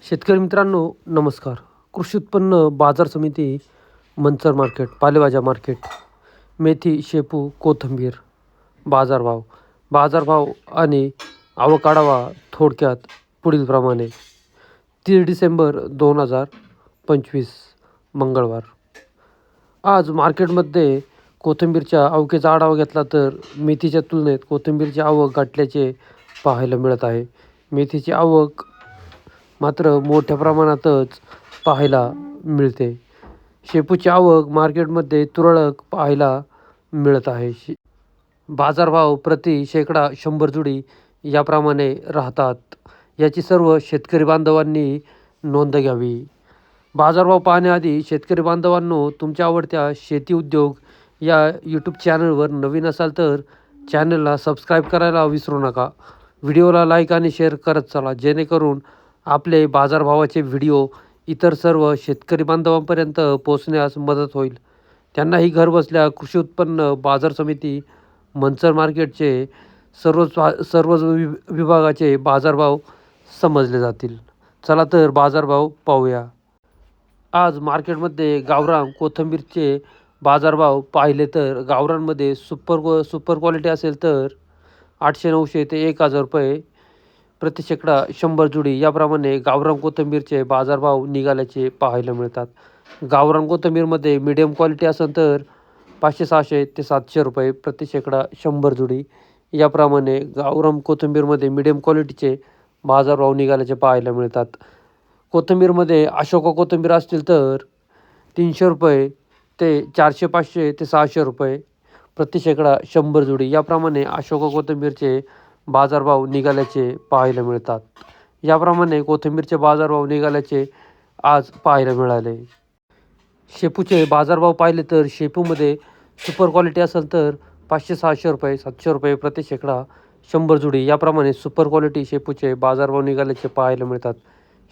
शेतकरी मित्रांनो नमस्कार. कृषी उत्पन्न बाजार समिती, मंचर मार्केट, पालेभाज्या मार्केट, मेथी, शेपू, कोथिंबीर बाजारभाव. बाजारभाव आणि आवक आढावा थोडक्यात पुढीलप्रमाणे. 30 डिसेंबर 2025 मंगळवार. आज मार्केटमध्ये कोथिंबीरच्या आवकेचा आढावा घेतला तर मेथीच्या तुलनेत कोथिंबीरची आवक घटल्याचे पाहायला मिळत आहे. मेथीची आवक मात्र मोठ्या प्रमाणातच पाहायला मिळते. शेपूची आवक मार्केटमध्ये तुरळक पाहायला मिळत आहे. बाजारभाव प्रति शेकडा 100 जुडी याप्रमाणे राहतात. याची सर्व शेतकरी बांधवांनी नोंद घ्यावी. बाजारभाव पाहण्याआधी शेतकरी बांधवांनो, तुमच्या आवडत्या शेती उद्योग या यूट्यूब चॅनलवर नवीन असाल तर चॅनलला सबस्क्राईब करायला विसरू नका. व्हिडिओला लाईक आणि शेअर करत चला, जेणेकरून आपले बाजारभावाचे व्हिडिओ इतर सर्व शेतकरी बांधवांपर्यंत पोहोचण्यास मदत होईल. त्यांनाही घरबसल्या कृषी उत्पन्न बाजार समिती, मंचर मार्केटचे सर्वच विभागाचे बाजारभाव समजले जातील. चला तर बाजारभाव पाहूया. आज मार्केटमध्ये गावरान कोथिंबीरचे बाजारभाव पाहिले तर गावरानमध्ये सुपर क्वालिटी असेल तर 800-900 ते 1000 रुपये प्रति शेकडा 100 जुडी याप्रमाणे गावरान कोथिंबीरचे बाजारभाव निघाल्याचे पाहायला मिळतात. गावरान कोथिंबीरमध्ये मीडियम क्वालिटी असेल तर 500-600 ते 700 रुपये प्रति शेकडा 100 जुडी याप्रमाणे गावरान कोथिंबीरमध्ये मीडियम क्वालिटीचे बाजारभाव निघाल्याचे पाहायला मिळतात. कोथिंबीरमध्ये अशोका कोथिंबीर असतील तर 300 रुपये ते 400-500 ते 600 रुपये प्रति शेकडा 100 जुडी याप्रमाणे अशोका कोथिंबीरचे बाजारभाव निघाल्याचे पाहायला मिळतात. याप्रमाणे कोथिंबीरचे बाजारभाव निघाल्याचे आज पाहायला मिळाले. शेपूचे बाजारभाव पाहिले तर शेपूमध्ये सुपर क्वालिटी असेल तर 500-600 रुपये 700 रुपये प्रति शेकडा 100 जुडी याप्रमाणे सुपर क्वालिटी शेपूचे बाजारभाव निघाल्याचे पाहायला मिळतात.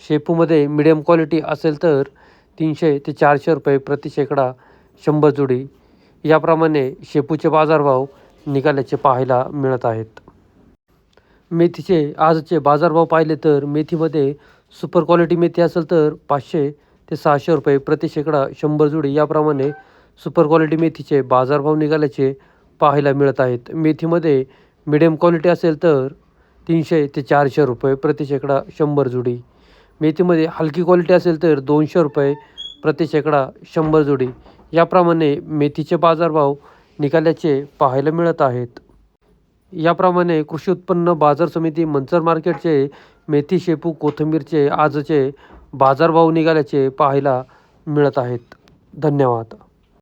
शेपूमध्ये मिडियम क्वालिटी असेल तर 300 ते 400 रुपये प्रति शेकडा 100 जुडी याप्रमाणे शेपूचे बाजारभाव निघाल्याचे पाहायला मिळत आहेत. मेथीचे आजचे बाजारभाव पाहिले तर मेथीमध्ये सुपर क्वालिटी मेथी असेल तर 500 ते 600 रुपये प्रति शेकडा 100 जुडी याप्रमाणे सुपर क्वालिटी मेथीचे बाजारभाव निघाल्याचे पाहायला मिळत आहेत. मेथीमध्ये मिडियम क्वालिटी असेल तर 300 ते 400 रुपये प्रति शेकडा 100 जुडी. मेथीमध्ये हलकी क्वालिटी असेल तर 200 रुपये प्रति शेकडा 100 जुडी याप्रमाणे मेथीचे बाजारभाव निघाल्याचे पाहायला मिळत आहेत. याप्रमाणे कृषी उत्पन्न बाजार समिती, मंचर मार्केटचे मेथी, शेपू, कोथिंबीरचे आजचे बाजारभाव निघाल्याचे पाहायला मिळत आहेत. धन्यवाद.